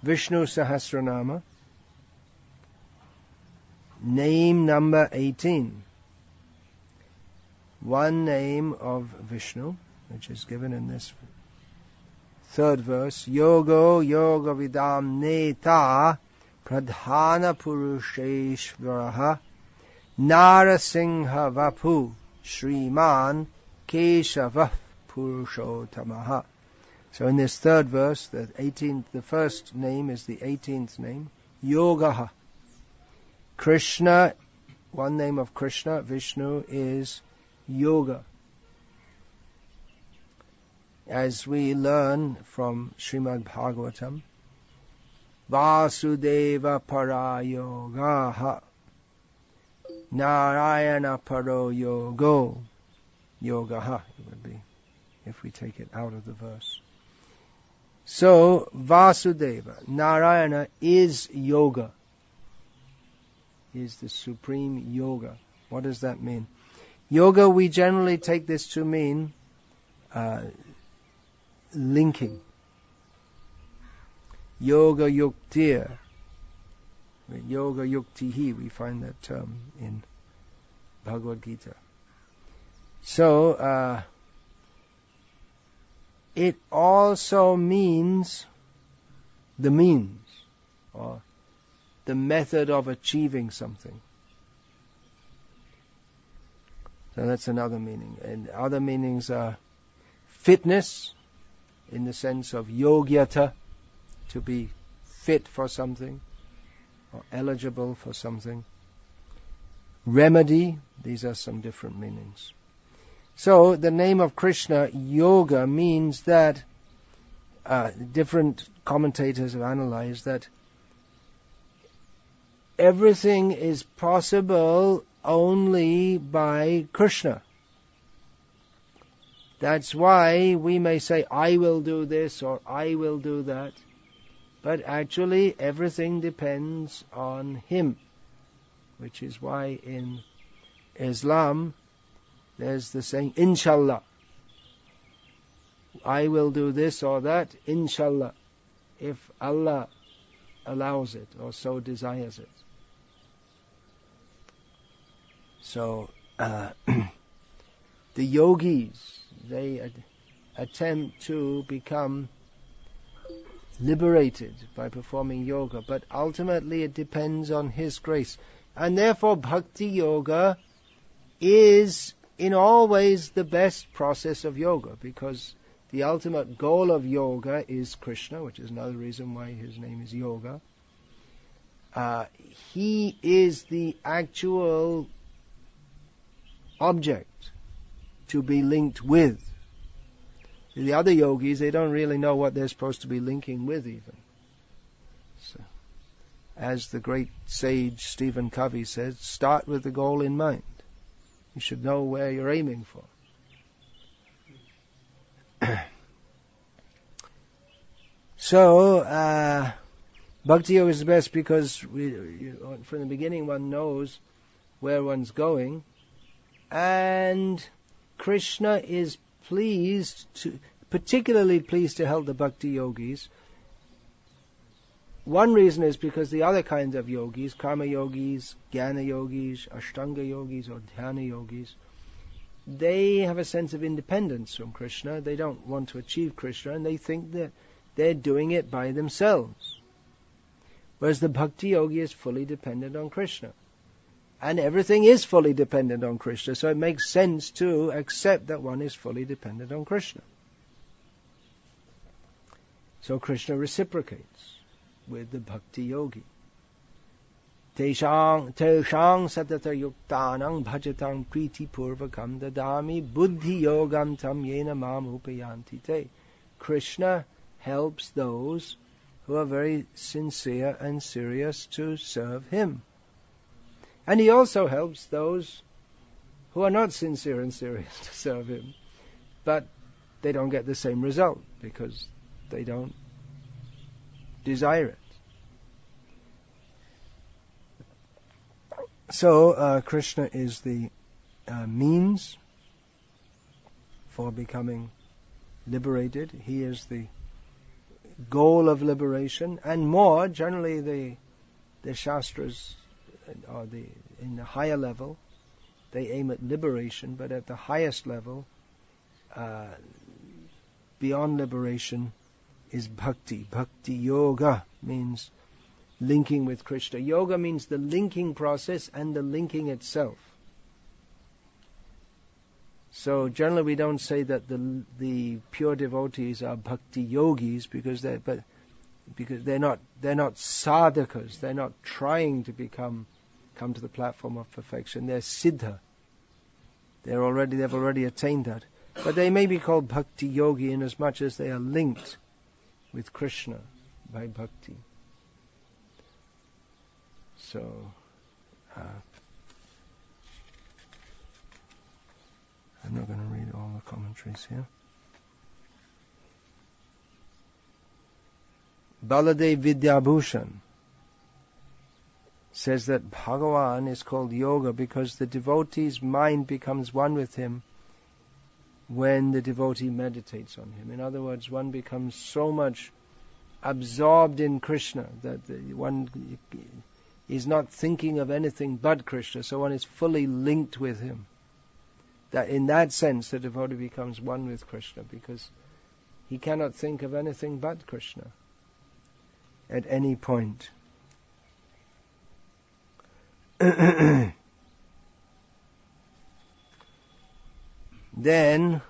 Vishnu Sahasranama, name number 18. One name of Vishnu, which is given in this third verse. Yogavidhama Neta Pradhana purusesvarah Narasimha Vapuh Sriman Kesavah purusesvarah. So in this third verse, the first name is the 18th name, Yogah. Krishna, one name of Krishna, Vishnu, is Yoga. As we learn from Srimad Bhagavatam, Vasudeva para yogaha, Narayana paro yogo, yogaha, it would be, if we take it out of the verse. So, Vasudeva, Narayana is yoga, is the supreme yoga. What does that mean? Yoga, we generally take this to mean linking. Yoga yuktir, yoga yuktihi, we find that term in Bhagavad Gita. So, it also means the means, or the method of achieving something. So that's another meaning. And other meanings are fitness, in the sense of yogyata, to be fit for something, or eligible for something. Remedy, these are some different meanings. So the name of Krishna, Yoga, means that different commentators have analyzed that everything is possible only by Krishna. That's why we may say, I will do this or I will do that. But actually everything depends on Him. Which is why in Islam there's the saying, Inshallah. I will do this or that, Inshallah. If Allah allows it or so desires it. So, the yogis, they attempt to become liberated by performing yoga, but ultimately it depends on His grace. And therefore Bhakti Yoga is in all ways the best process of yoga, because the ultimate goal of yoga is Krishna, which is another reason why His name is Yoga. He is the actual object to be linked with. The other yogis, they don't really know what they're supposed to be linking with even. So, as the great sage Stephen Covey says, start with the goal in mind. You should know where you're aiming for. So, Bhakti Yoga is the best because from the beginning one knows where one's going, and Krishna is particularly pleased to help the Bhakti Yogis. One reason is because the other kinds of yogis, karma yogis, jnana yogis, ashtanga yogis, or dhyana yogis, they have a sense of independence from Krishna. They don't want to achieve Krishna, and they think that they're doing it by themselves. Whereas the Bhakti yogi is fully dependent on Krishna. And everything is fully dependent on Krishna, so it makes sense to accept that one is fully dependent on Krishna. So Krishna reciprocates with the Bhakti yogi. Teshang satata yuktanang bhajatang priti purvakam dadami buddhi yogam tam yena mam upayanti te. Krishna helps those who are very sincere and serious to serve Him. And He also helps those who are not sincere and serious to serve Him, but they don't get the same result because they don't desire it. So Krishna is the means for becoming liberated. He is the goal of liberation, and more generally the Shastras, or in the higher level, they aim at liberation, but at the highest level, beyond liberation, is bhakti. Bhakti yoga means linking with Krishna. Yoga means the linking process and the linking itself. So generally we don't say that the pure devotees are bhakti yogis because they're not sadhakas. They're not trying to come to the platform of perfection. They're siddha. They've already attained that. But they may be called bhakti yogi in as much as they are linked with Krishna by bhakti. So, I'm not going to read all the commentaries here. Baladev Vidyabhushan says that Bhagavan is called yoga because the devotee's mind becomes one with him when the devotee meditates on him. In other words, one becomes so much absorbed in Krishna that one is not thinking of anything but Krishna, so one is fully linked with him. That in that sense the devotee becomes one with Krishna because he cannot think of anything but Krishna at any point. Then,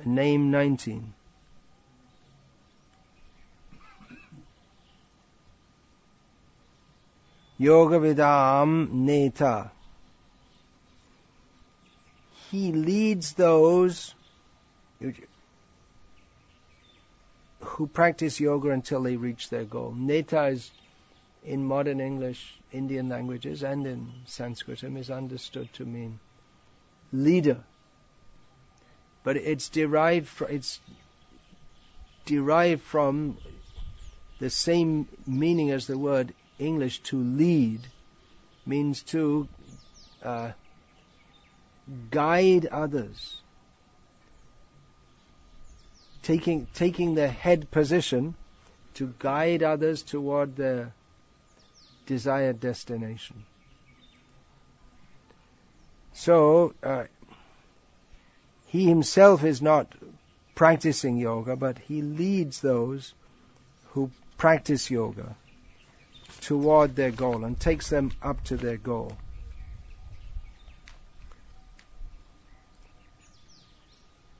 name 19. Yogavidhama Neta. He leads those who practice yoga until they reach their goal. Neta is, in modern English, Indian languages, and in Sanskritam, is understood to mean leader. But it's derived from the same meaning as the word English to lead, means to guide others, taking the head position to guide others toward their desired destination. So he himself is not practicing yoga, but he leads those who practice yoga toward their goal and takes them up to their goal.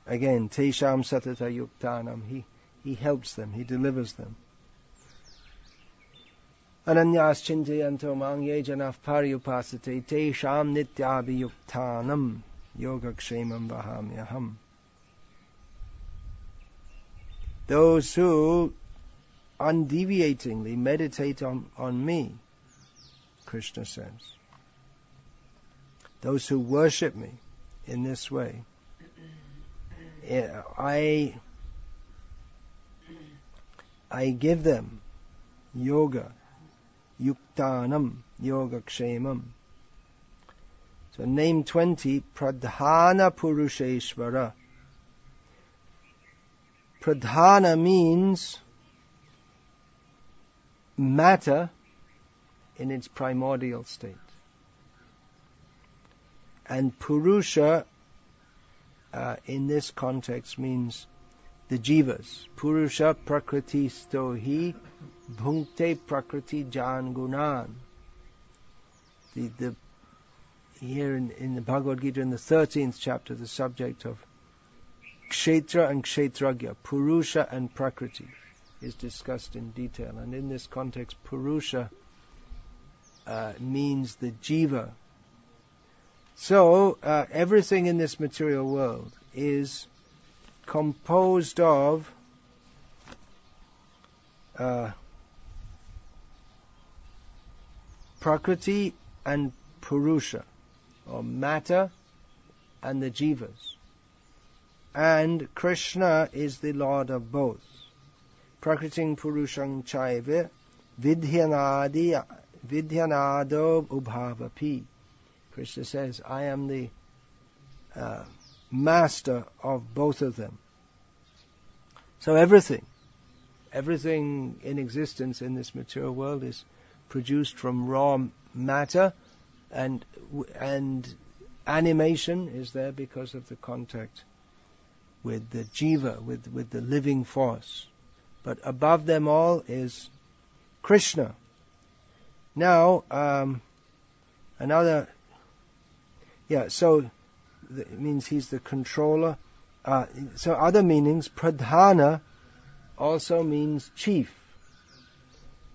Again, Tesham Satata Yuktanam, he helps them, he delivers them. Ananyas Chintayanto Mang Ye Janaf Paryupasate Tesham Nityabhiyuktanam Yogakshemam Vahamyaham. Those who undeviatingly meditate on me, Krishna says. Those who worship me in this way, I give them yoga, yuktanam, yogakshemam. So name 20, Pradhana purusesvarah. Pradhana means matter in its primordial state. And Purusha in this context means the jivas. Purusha prakriti stohi bhunkte prakriti jan gunan. Here in the Bhagavad Gita in the 13th chapter, the subject of kshetra and kshetragya, Purusha and Prakriti, is discussed in detail. And in this context, Purusha means the jiva. So, everything in this material world is composed of Prakriti and Purusha, or matter and the jivas. And Krishna is the Lord of both. Prakriting Purushang Chaive Vidhyanado Ubhavapi. Krishna says, I am the master of both of them. So everything in existence in this material world is produced from raw matter, and animation is there because of the contact with the jiva, with the living force. But above them all is Krishna. Now, so it means he's the controller. So other meanings, Pradhana also means chief.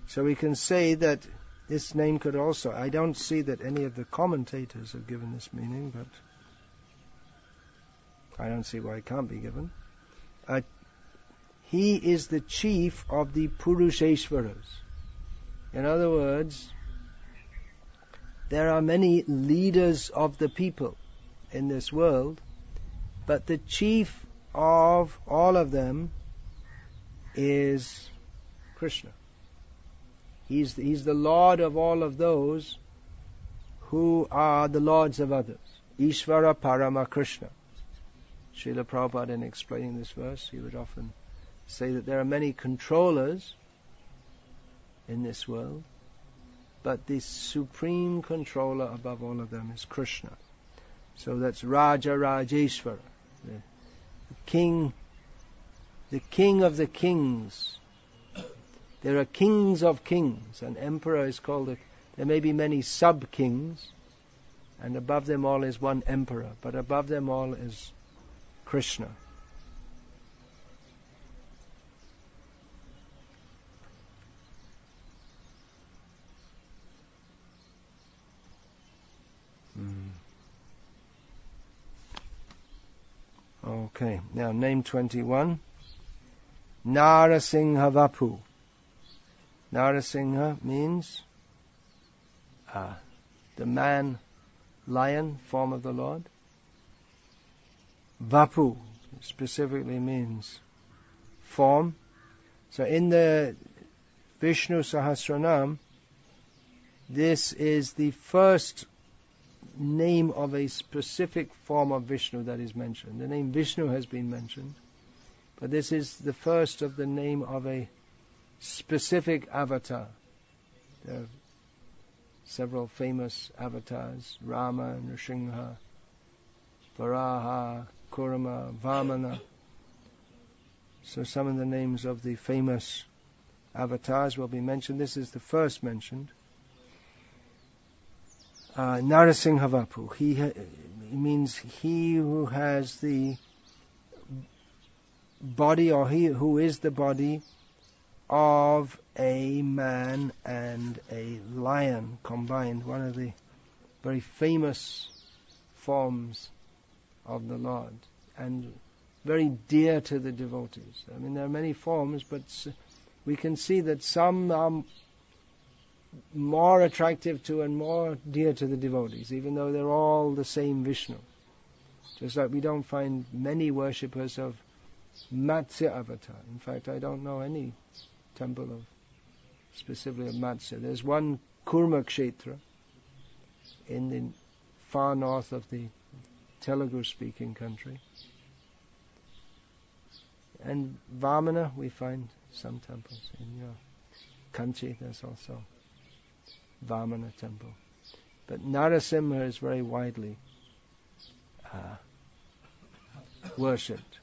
So we can say that this name could also, I don't see that any of the commentators have given this meaning, but I don't see why it can't be given. He is the chief of the purusesvarahs. In other words, there are many leaders of the people in this world, but the chief of all of them is Krishna. He's the Lord of all of those who are the lords of others. Ishvara Parama Krishna. Srila Prabhupada, in explaining this verse, he would often say that there are many controllers in this world, but the supreme controller above all of them is Krishna. So that's Raja Rajeshvara, the king of the kings. There are kings of kings. An emperor is called there may be many sub-kings, and above them all is one emperor, but above them all is Krishna. Okay, now name 21. Narasimha Vapuh. Narasimha means the man, lion, form of the Lord. Vapuh specifically means form. So in the Vishnu Sahasranama, this is the first name of a specific form of Vishnu that is mentioned. The name Vishnu has been mentioned, but this is the first of the name of a specific avatar. There are several famous avatars: Rama, Narasimha, Varaha, Kurma, Vamana. So some of the names of the famous avatars will be mentioned. This is the first mentioned. Narasimha Vapuh. He means he who has the body, or he who is the body of a man and a lion combined. One of the very famous forms of the Lord, and very dear to the devotees. I mean, there are many forms, but we can see that some are more attractive to and more dear to the devotees, even though they're all the same Vishnu. Just like we don't find many worshippers of Matsya avatar. In fact, I don't know any temple of specifically of Matsya. There's one Kurma Kshetra in the far north of the Telugu-speaking country. And Vamana, we find some temples. In Kanchi, there's also Vamana temple. But Narasimha is very widely worshipped.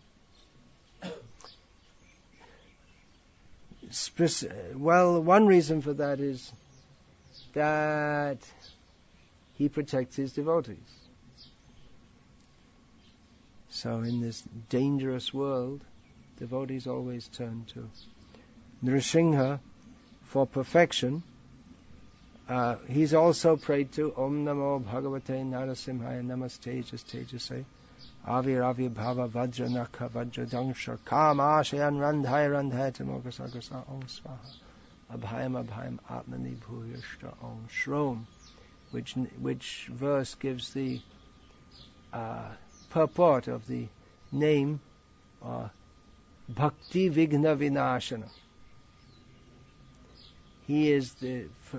Well, one reason for that is that he protects his devotees. So in this dangerous world, devotees always turn to Narasimha for perfection. He's also prayed to Om Namo Bhagavate Narasimhaya Namaste Tejase Avi Bhava Vajra Nakha Vajra Dangsha Kam Ashayan Randhaya Randhaya Tamokasagasa Om Svaha Abhayam Atmani Bhuyashta Om Shrom, which verse gives the purport of the name Bhakti Vigna Vinashana. He is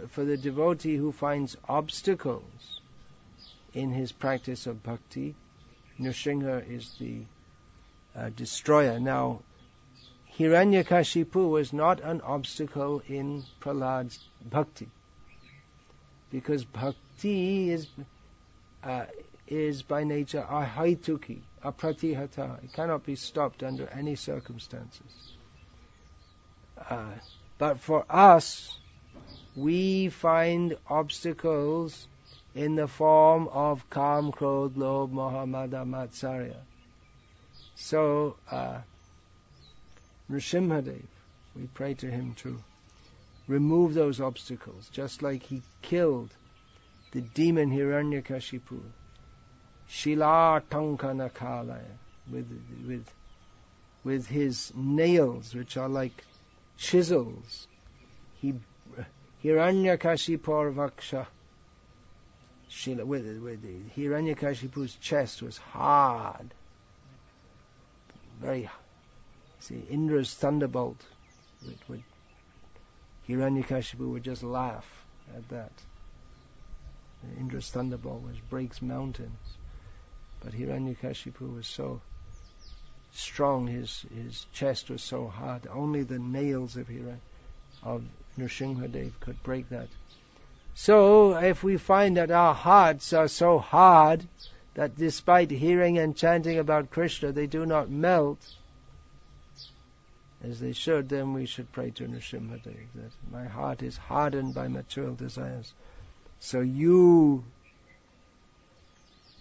for the devotee who finds obstacles in his practice of bhakti. Nrsimha is the destroyer. Now, Hiranyakashipu was not an obstacle in Prahlad's bhakti, because bhakti is by nature ahaituki, apratihata. It cannot be stopped under any circumstances. But for us, we find obstacles in the form of Kam, Krodh, Lobh, Moha, Mada, Matsarya. So, Narasimhadev, we pray to him to remove those obstacles, just like he killed the demon Hiranyakashipu, Shila Tankana Kalaya, with his nails, which are like chisels. Hiranyakashipu Vaksha, with Hiranyakashipu's chest was hard, very. See, Indra's thunderbolt, Hiranyakashipu would just laugh at that. Indra's thunderbolt breaks mountains, but Hiranyakashipu was so strong, his chest was so hard. Only the nails of Narasimhadev could break that. So, if we find that our hearts are so hard that despite hearing and chanting about Krishna, they do not melt as they should, then we should pray to Narasimhadev that my heart is hardened by material desires. So you,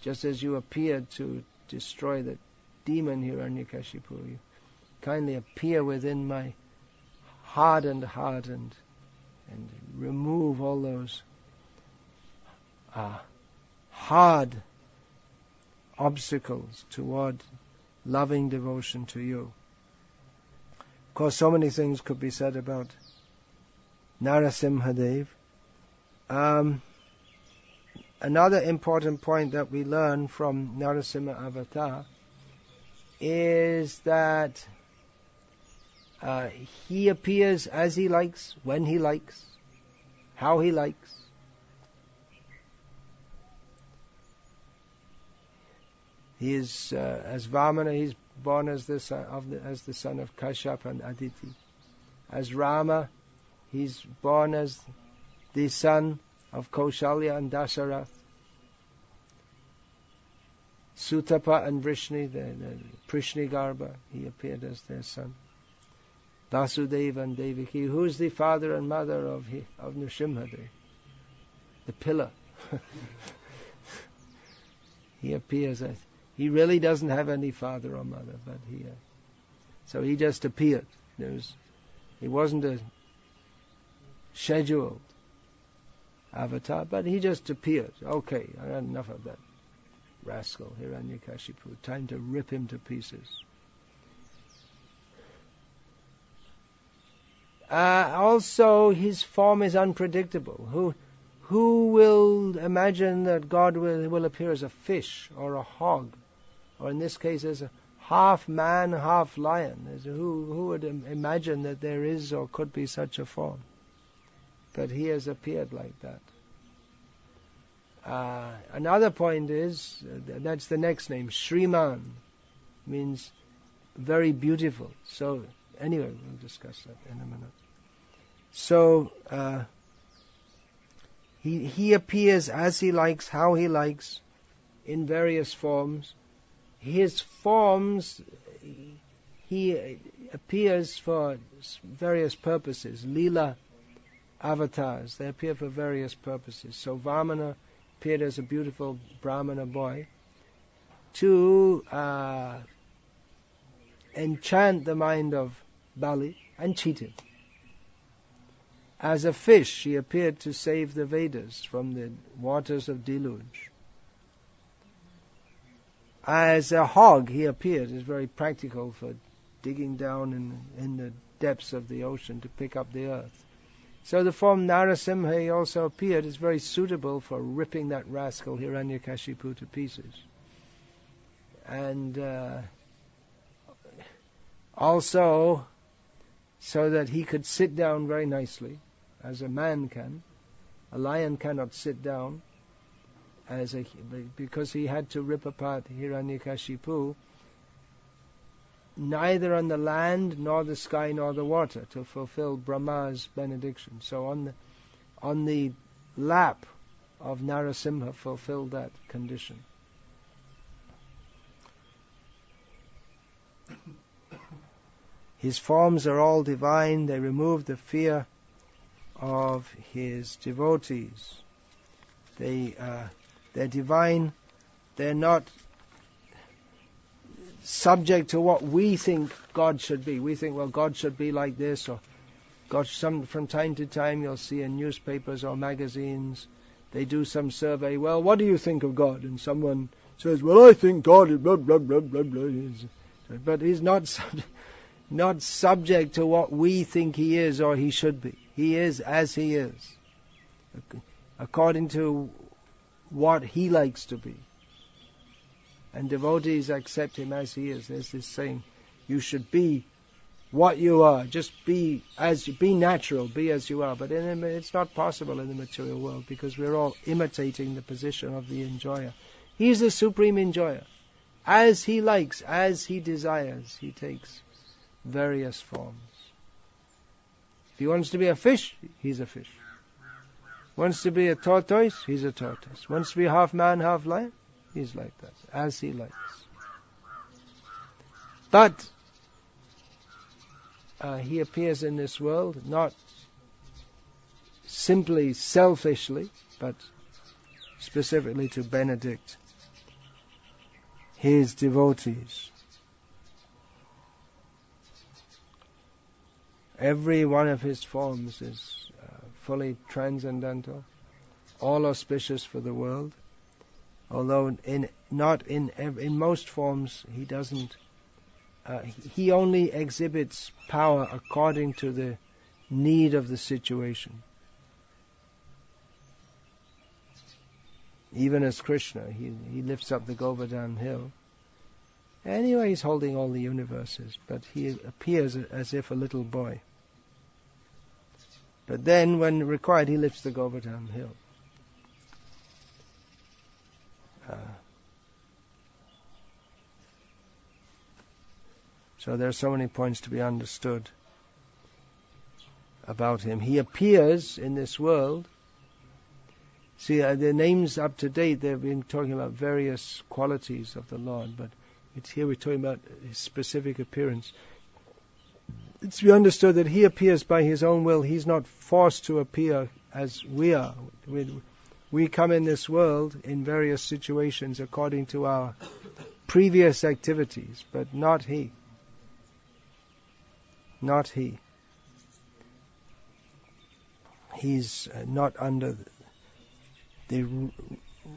just as you appeared to destroy the demon Hiranyakashipu, you kindly appear within my hardened heart and remove all those hard obstacles toward loving devotion to you. Of course, so many things could be said about Narasimhadev. Another important point that we learn from Narasimha Avatar is that he appears as he likes, when he likes, how he likes. He is as Vamana. He's born as the son of Kashyapa and Aditi. As Rama, he's born as the son of Kaushalya and Dasarath. Sutapa and Vrishni, the Prishnigarbha, he appeared as their son. Vasudeva and Devaki. Who's the father and mother of Narasimhadev? The pillar. He appears as. He really doesn't have any father or mother, but so he just appeared. He wasn't a scheduled avatar, but he just appeared. Okay, I had enough of that rascal Hiranyakashipu. Time to rip him to pieces. Also, his form is unpredictable. Who will imagine that God will appear as a fish or a hog, or in this case as a half man, half lion? Who would imagine that there is or could be such a form? But he has appeared like that. Another point is, that's the next name, Sriman, means very beautiful. So, anyway, we'll discuss that in a minute. So, he appears as he likes, how he likes, in various forms. His forms, he appears for various purposes. Leela avatars, they appear for various purposes. So Vamana appeared as a beautiful Brahmana boy to enchant the mind of Bali and cheat him. As a fish, he appeared to save the Vedas from the waters of deluge. As a hog, he appeared as very practical for digging down in the depths of the ocean to pick up the earth. So the form Narasimha, he also appeared, is very suitable for ripping that rascal Hiranyakashipu to pieces. And also, so that he could sit down very nicely, as a man can. A lion cannot sit down, because he had to rip apart Hiranyakashipu. neither on the land, nor the sky, nor the water, to fulfill Brahma's benediction. So on the lap of Narasimha fulfilled that condition. His forms are all divine. They remove the fear of his devotees. They're divine. They're not subject to what we think God should be. We think, well, God should be like this, or God. From time to time, you'll see in newspapers or magazines, they do some survey. Well, what do you think of God? And someone says, well, I think God is blah blah blah blah blah. But he's not subject to what we think he is or he should be. He is as he is, according to what he likes to be. And devotees accept him as he is. There's this saying, you should be what you are. Just be natural, be as you are. But it's not possible in the material world, because we're all imitating the position of the enjoyer. He's the supreme enjoyer. As he likes, as he desires, he takes various forms. If he wants to be a fish, he's a fish. Wants to be a tortoise, he's a tortoise. Wants to be half man, half lion, he's like that, as he likes. But he appears in this world not simply selfishly, but specifically to benedict his devotees. Every one of his forms is fully transcendental, all auspicious for the world. Although in most forms he doesn't. He only exhibits power according to the need of the situation. Even as Krishna, he lifts up the Govardhan hill. Anyway, he's holding all the universes, but he appears as if a little boy. But then, when required, he lifts the Govardhan hill. So there are so many points to be understood about him. He appears in this world. See, the names up to date, they've been talking about various qualities of the Lord, but here we're talking about his specific appearance. It's to be understood that he appears by his own will. He's not forced to appear as we are. We come in this world in various situations according to our previous activities, but not he. Not he. He's not under the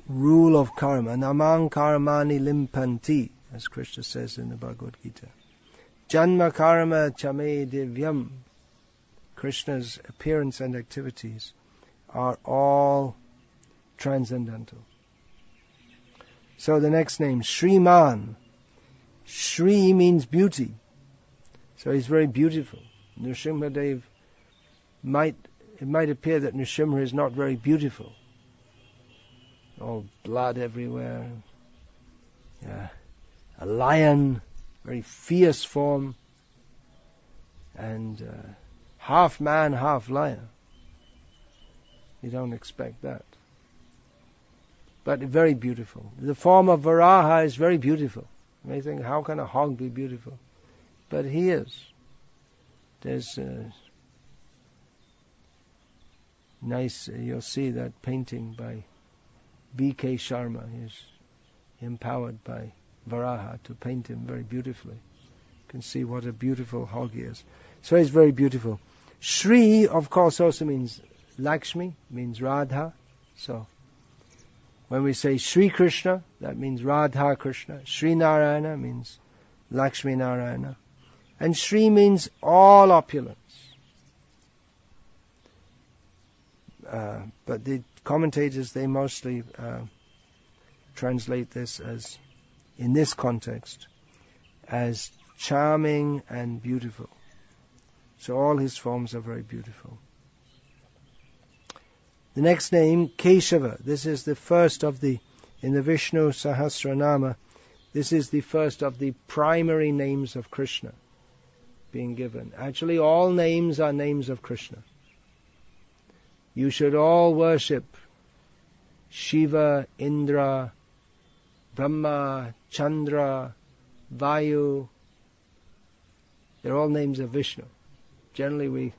rule of karma. Namang karmani limpanti, as Krishna says in the Bhagavad Gita. Janma karma chame divyam. Krishna's appearance and activities are all transcendental. So the next name, Sriman. Shri means beauty. So he's very beautiful. Nrsimhadev, it might appear that Nrsimha is not very beautiful. All blood everywhere. Yeah. A lion, very fierce form, and half man, half lion. You don't expect that. But very beautiful. The form of Varaha is very beautiful. You may think, how can a hog be beautiful? But he is. There's nice, you'll see that painting by B.K. Sharma. He's empowered by Varaha to paint him very beautifully. You can see what a beautiful hog he is. So he's very beautiful. Shri, of course, also means Lakshmi, means Radha. So when we say Shri Krishna, that means Radha Krishna. Shri Narayana means Lakshmi Narayana. And Shri means all opulence. But the commentators, they mostly translate this as, in this context, as charming and beautiful. So all his forms are very beautiful. The next name, Kesavah. This is the first in the Vishnu Sahasranama, This is the first of the primary names of Krishna being given. Actually, all names are names of Krishna. You should all worship Shiva, Indra, Brahma, Chandra, Vayu. They're all names of Vishnu. Generally,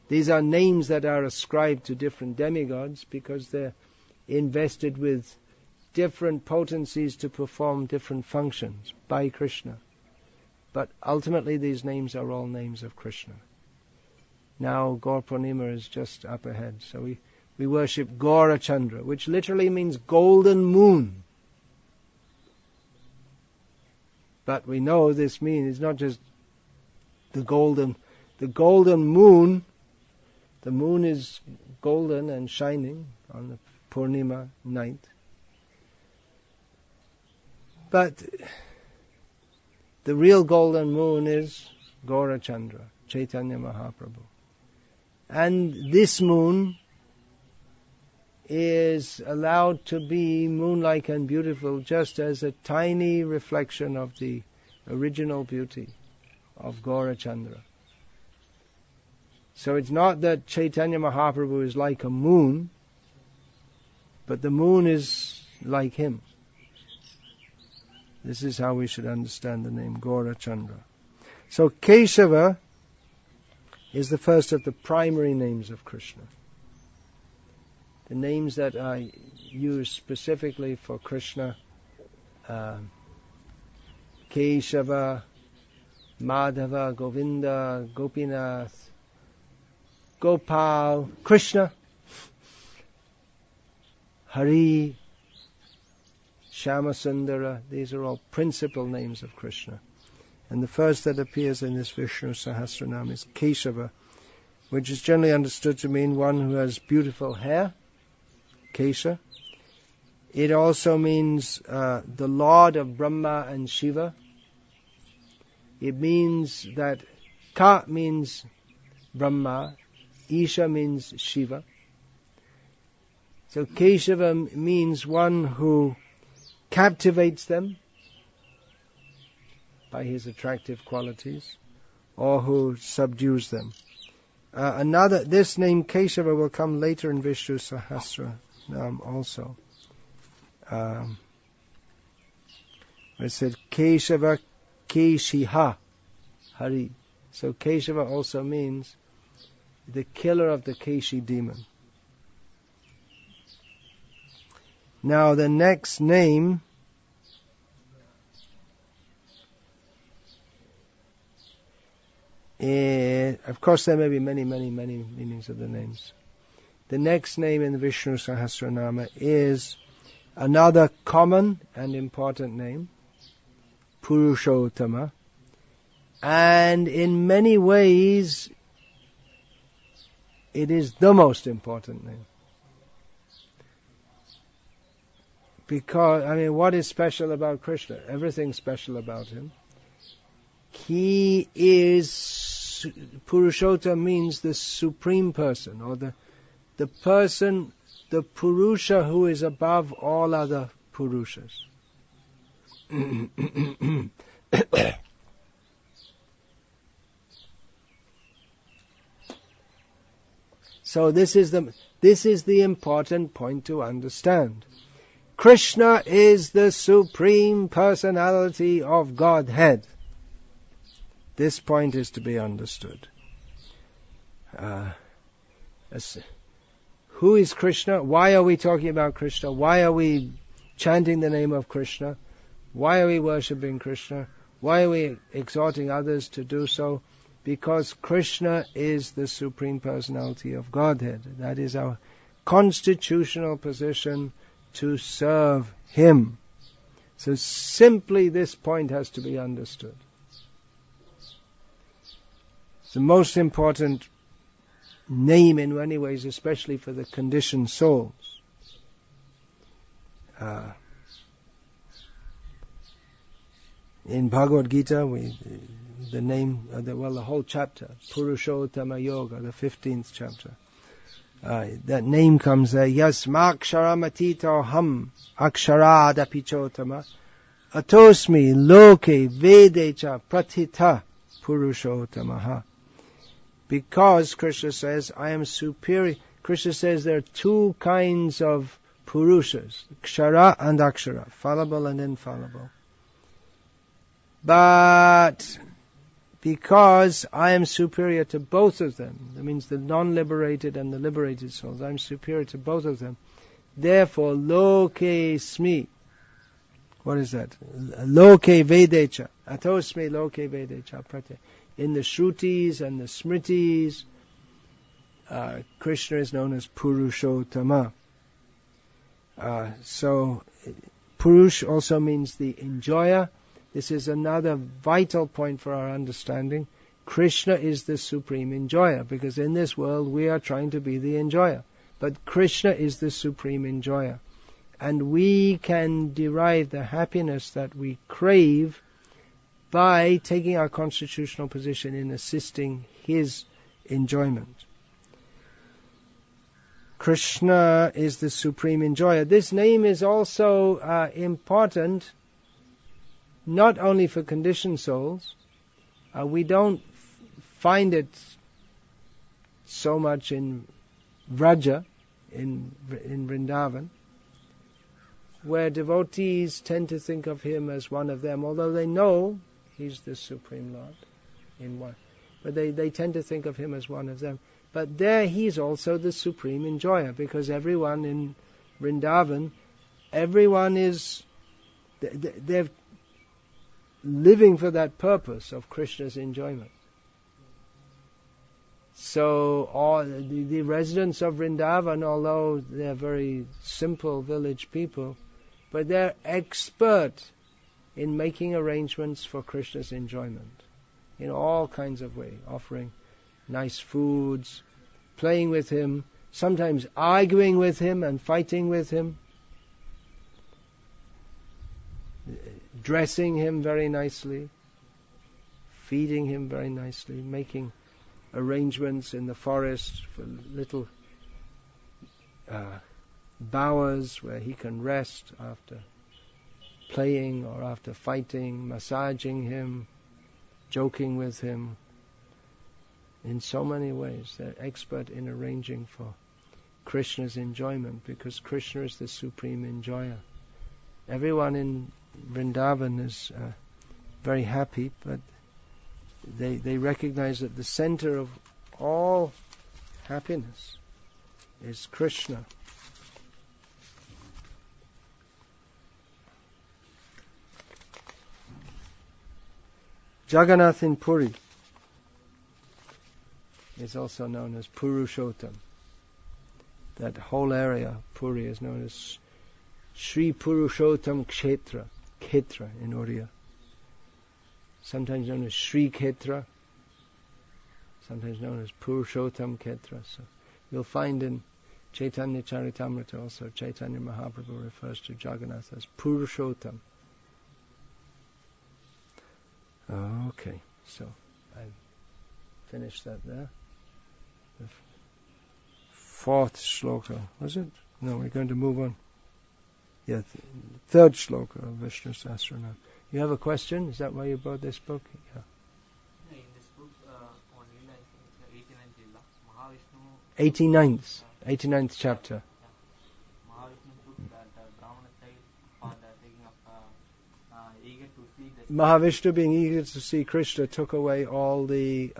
these are names that are ascribed to different demigods because they're invested with different potencies to perform different functions by Krishna. But ultimately these names are all names of Krishna. Now Gaur Purnima is just up ahead. So we worship Gaura Chandra, which literally means golden moon. But we know this means it's not just the golden moon. The moon is golden and shining on the Purnima night. But the real golden moon is Gaura Chandra, Chaitanya Mahaprabhu. And this moon is allowed to be moon-like and beautiful just as a tiny reflection of the original beauty of Gaura Chandra. So it's not that Chaitanya Mahaprabhu is like a moon, but the moon is like him. This is how we should understand the name Gaura Chandra. So Kesava is the first of the primary names of Krishna. The names that are used specifically for Krishna, Kesava, Madhava, Govinda, Gopinath, Gopal, Krishna, Hari, Shyamasundara. These are all principal names of Krishna. And the first that appears in this Vishnu Sahasranama is Kesava, which is generally understood to mean one who has beautiful hair, Kesha. It also means the Lord of Brahma and Shiva. It means that Ka means Brahma, Isha means Shiva. So Kesava means one who captivates them by his attractive qualities, or who subdues them. This name Kesava will come later in Vishnu Sahasranam also. It said Kesava Keshiha Hari. So Kesava also means the killer of the Keshi demon. Now the next name of course there may be many meanings of the names. The next name in the Vishnu Sahasranama is another common and important name, Purushottama, and in many ways it is the most important name. Because, what is special about Krishna? Everything's special about him. He is, Purushottama means the supreme person, or the person, the Purusha who is above all other Purushas. So this is the important point to understand. Krishna is the supreme personality of Godhead. This point is to be understood. Who is Krishna? Why are we talking about Krishna? Why are we chanting the name of Krishna? Why are we worshipping Krishna? Why are we exhorting others to do so? Because Krishna is the supreme personality of Godhead. That is our constitutional position, to serve him. So simply this point has to be understood. It's the most important name in many ways, especially for the conditioned souls. In Bhagavad Gita, the whole chapter, Purushottama Yoga, the 15th chapter, that name comes there, Yasmaksharam atito ham aksharaadapi chotama Atosmi loke vedecha pratitha purushotamaha. Because Krishna says, I am superior. Krishna says there are two kinds of purushas, kshara and akshara, fallible and infallible. But because I am superior to both of them, that means the non-liberated and the liberated souls, I'm superior to both of them. Therefore, loke smi. What is that? Loke vedecha. Atosmi loke vedecha prate. In the Shrutis and the Smritis, Krishna is known as Purushottama. So, Purush also means the enjoyer. This is another vital point for our understanding. Krishna is the supreme enjoyer, because in this world we are trying to be the enjoyer. But Krishna is the supreme enjoyer. And we can derive the happiness that we crave by taking our constitutional position in assisting his enjoyment. Krishna is the supreme enjoyer. This name is also important not only for conditioned souls. We don't find it so much in Vraja, in Vrindavan, where devotees tend to think of him as one of them, although they know he's the Supreme Lord in one. But they tend to think of him as one of them. But there he's also the supreme enjoyer, because everyone in Vrindavan, everyone is, they're living for that purpose of Krishna's enjoyment. So all the residents of Vrindavan, although they're very simple village people, but they're expert in making arrangements for Krishna's enjoyment in all kinds of ways, offering nice foods, playing with him, sometimes arguing with him and fighting with him, dressing him very nicely, feeding him very nicely, making arrangements in the forest for little bowers where he can rest after playing or after fighting, massaging him, joking with him. In so many ways, they're expert in arranging for Krishna's enjoyment, because Krishna is the supreme enjoyer. Everyone in Vrindavan is very happy, but they recognize that the center of all happiness is Krishna. Jagannath in Puri is also known as Purushottam. That whole area, Puri, is known as Sri Purushottam Kshetra, Khetra in Oriya. Sometimes known as Sri Khetra, sometimes known as Purushottam Khetra. So you'll find in Chaitanya Charitamrita also, Chaitanya Mahaprabhu refers to Jagannath as Purushottam. Okay, so I finished that there. The fourth shloka, was it? No, we're going to move on. Yeah, third shloka of Vishnu Sahasranama. You have a question? Is that why you brought this book? Yeah. In this book, on Lila, 89th chapter. Mahavishnu took that Brahmana side for the taking of eager to see the Mahavishnu, being eager to see Krishna, took away all the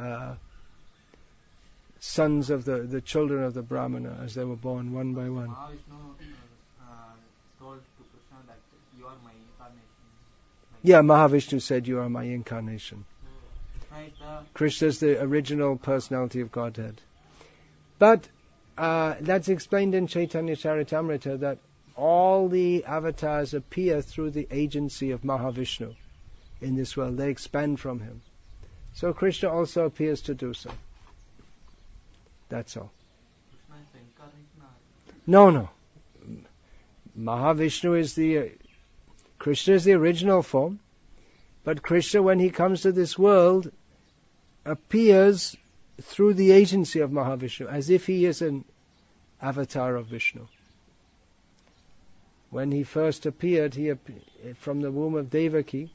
sons of the children of the Brahmana as they were born one by one. Mahavishnu told to Krishna that you are my incarnation. Yeah, Mahavishnu said, you are my incarnation. Right, Krishna is the original personality of Godhead. But that's explained in Chaitanya Charitamrita, that all the avatars appear through the agency of Mahavishnu in this world. They expand from him. So Krishna also appears to do so. That's all. Krishna is the incarnation. No. Mahavishnu is Krishna is the original form, but Krishna, when he comes to this world, appears through the agency of Mahavishnu, as if he is an avatar of Vishnu. When he first appeared, from the womb of Devaki,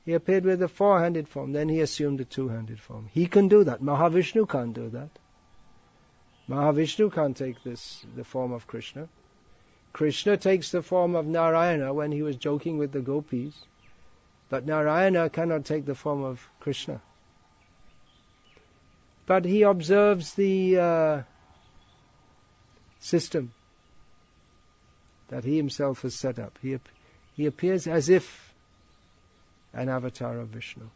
he appeared with a 4-handed form. Then he assumed a 2-handed form. He can do that. Mahavishnu can't do that. Mahavishnu can't take the form of Krishna. Krishna takes the form of Narayana when he was joking with the gopis. But Narayana cannot take the form of Krishna. But he observes the system that he himself has set up. He appears as if an avatar of Vishnu.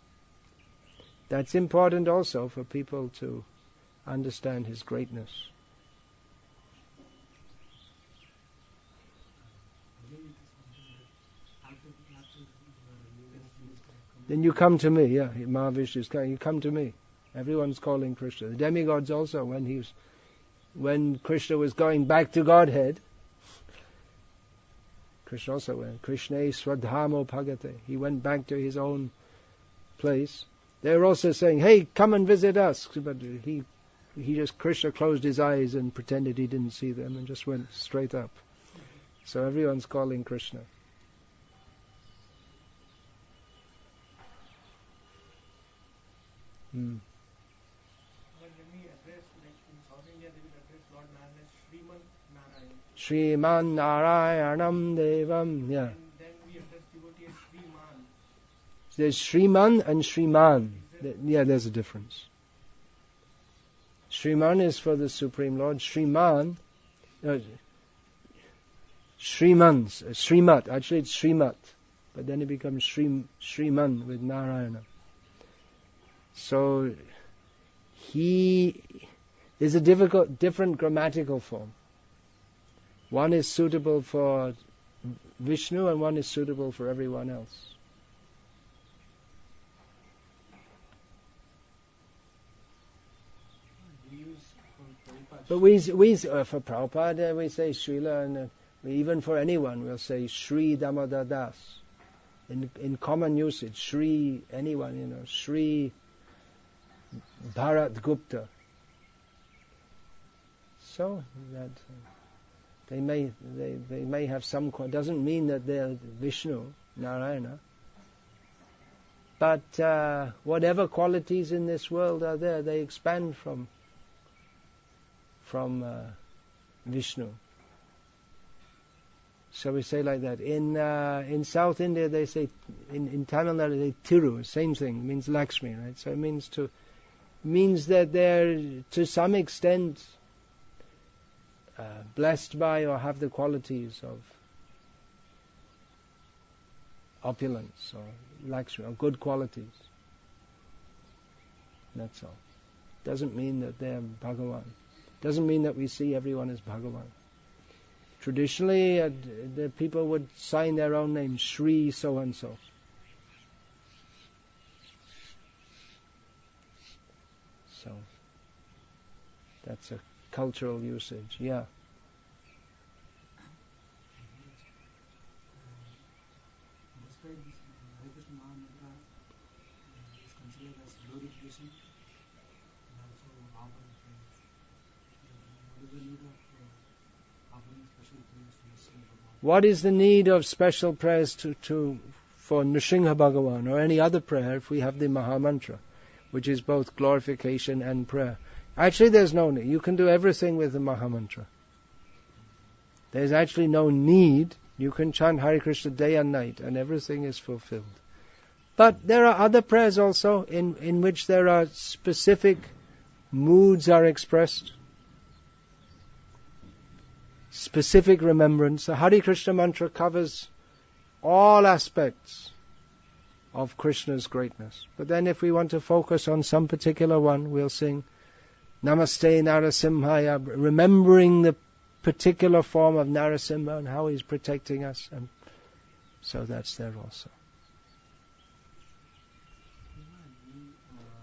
That's important also for people to understand his greatness. Then you come to me, yeah. Mahavishnu is coming. You come to me. Everyone's calling Krishna. The demigods also, when Krishna was going back to Godhead, Krishna also went. Krishna Swadhamo Bhagate. He went back to his own place. They were also saying, "Hey, come and visit us." But Krishna closed his eyes and pretended he didn't see them and just went straight up. So everyone's calling Krishna. When we address, like in South India, they will address Lord Narayana as Sriman Narayan. Sriman Narayanam Devam, yeah. And then we address devotee as Sriman. There's Sriman and Sriman. Yeah, there's a difference. Sriman is for the Supreme Lord. Sriman, Srimat. Actually, it's Srimat, but then it becomes Sriman with Narayana. So there's a different grammatical form. One is suitable for Vishnu and one is suitable for everyone else. But for Prabhupada we say Srila, and even for anyone we'll say Sri Damodar Das. In common usage, Sri anyone, Sri Bharat Gupta. So that they may have some. Doesn't mean that they're Vishnu, Narayana. But whatever qualities in this world are there, they expand from Vishnu. So we say like that. In South India they say, in Tamil Nadu they Thiru, same thing, means Lakshmi, right? So it means that they're to some extent blessed by or have the qualities of opulence or Lakshmi, or good qualities. That's all. Doesn't mean that they're Bhagavan. Doesn't mean that we see everyone as Bhagavan. Traditionally, the people would sign their own name, Sri so-and-so. So, that's a cultural usage, yeah. Despite this, Hare Krishna Mahamantra is considered as glorification and also offering prayers. What is the need of offering special prayers to Narasimha Bhagavan? What is the need of special prayers for Narasimha Bhagavan or any other prayer if we have the Mahamantra, which is both glorification and prayer? Actually, there's no need. You can do everything with the Mahamantra. There's actually no need. You can chant Hare Krishna day and night and everything is fulfilled. But there are other prayers also in which there are specific moods are expressed. Specific remembrance. The Hare Krishna mantra covers all aspects of Krishna's greatness. But then if we want to focus on some particular one, we'll sing Namaste Narasimhaya, remembering the particular form of Narasimha and how he's protecting us. And so that's there also.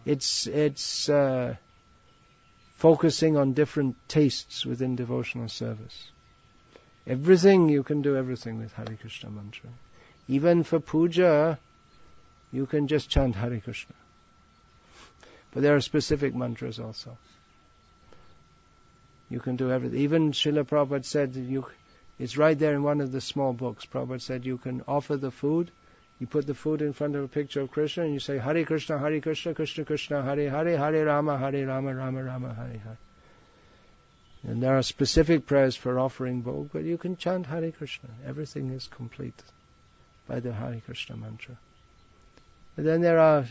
It's focusing on different tastes within devotional service. Everything, you can do everything with Hare Krishna mantra. Even for puja, you can just chant Hare Krishna. But there are specific mantras also. You can do everything. Even Srila Prabhupada said It's right there in one of the small books. Prabhupada said you can offer the food. You put the food in front of a picture of Krishna and you say, Hare Krishna, Krishna Krishna, Hare Hare, Hare Rama, Rama Rama, Hare Hare. And there are specific prayers for offering bhog, but you can chant Hare Krishna. Everything is complete by the Hare Krishna mantra. And then there are,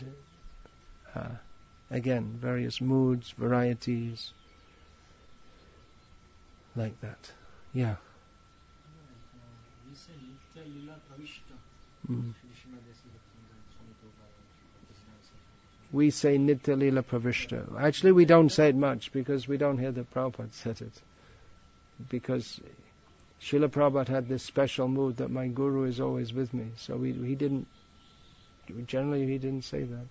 again, various moods, varieties, like that. Yeah. We say Nitya Lila Pravishta. We say Nitya Lila Pravishta. Actually, we don't say it much because we don't hear the Prabhupada said it. Because Srila Prabhupada had this special mood that my Guru is always with me. So he didn't say that.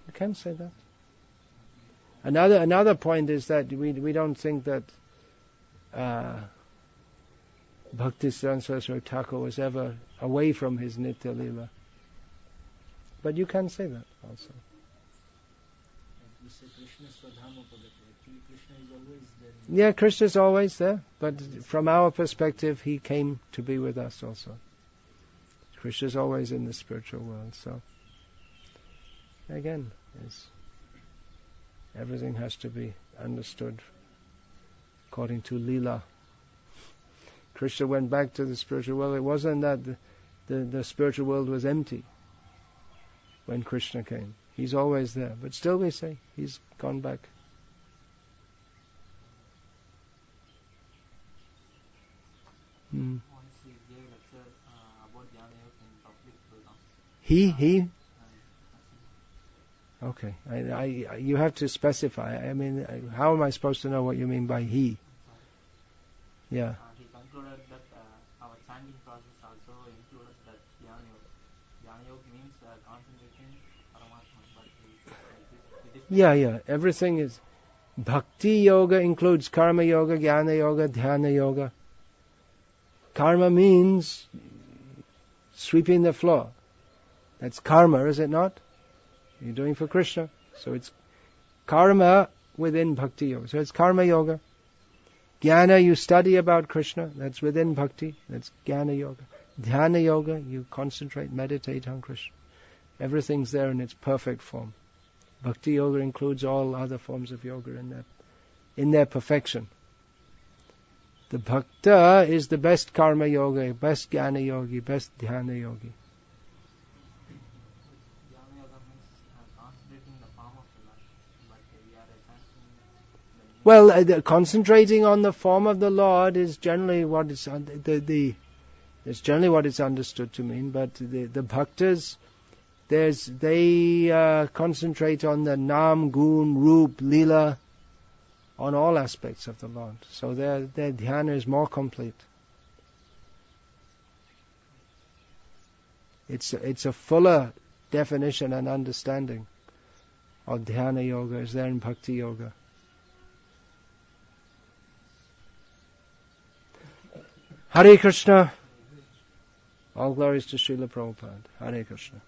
You can say that. Another point is that we don't think that Bhakti Saraswati Thakur was ever away from his Nitya Lila. But you can say that also. We say Krishna Swadhama Pagati. Actually, Krishna is always there. Yeah, Krishna is always there. But from our perspective, he came to be with us also. Krishna is always in the spiritual world. So, again, everything has to be understood according to Lila. Krishna went back to the spiritual world. It wasn't that the spiritual world was empty when Krishna came. He's always there. But still we say, he's gone back. Once he gave a lecture about Jnana Yoga in public program. He? Okay. You have to specify. I mean, how am I supposed to know what you mean by he? Yeah. He concluded that our chanting process also included that Jnana Yoga. Jnana Yoga means concentrating Paramatma. But Yeah. Everything is... Bhakti Yoga includes Karma Yoga, Jnana Yoga, Dhyana Yoga. Karma means sweeping the floor. That's karma, is it not? You're doing for Krishna. So it's karma within Bhakti Yoga. So it's Karma Yoga. Jnana, you study about Krishna. That's within Bhakti. That's Jnana Yoga. Dhyana Yoga, you concentrate, meditate on Krishna. Everything's there in its perfect form. Bhakti Yoga includes all other forms of yoga in their perfection. The Bhakta is the best Karma Yoga, best Jnana Yogi, best Dhyana Yogi. Jnana Yoga means concentrating the form of the Lord. But we are chanting Well, concentrating on the form of the Lord is generally what it's it's generally what it's understood to mean. But the bhaktas, they concentrate on the Nam, Gun, Roop, Lila, on all aspects of the Lord. So their dhyana is more complete. It's a fuller definition and understanding of dhyana yoga is there in Bhakti Yoga. Hare Krishna. All glories to Srila Prabhupada. Hare Krishna.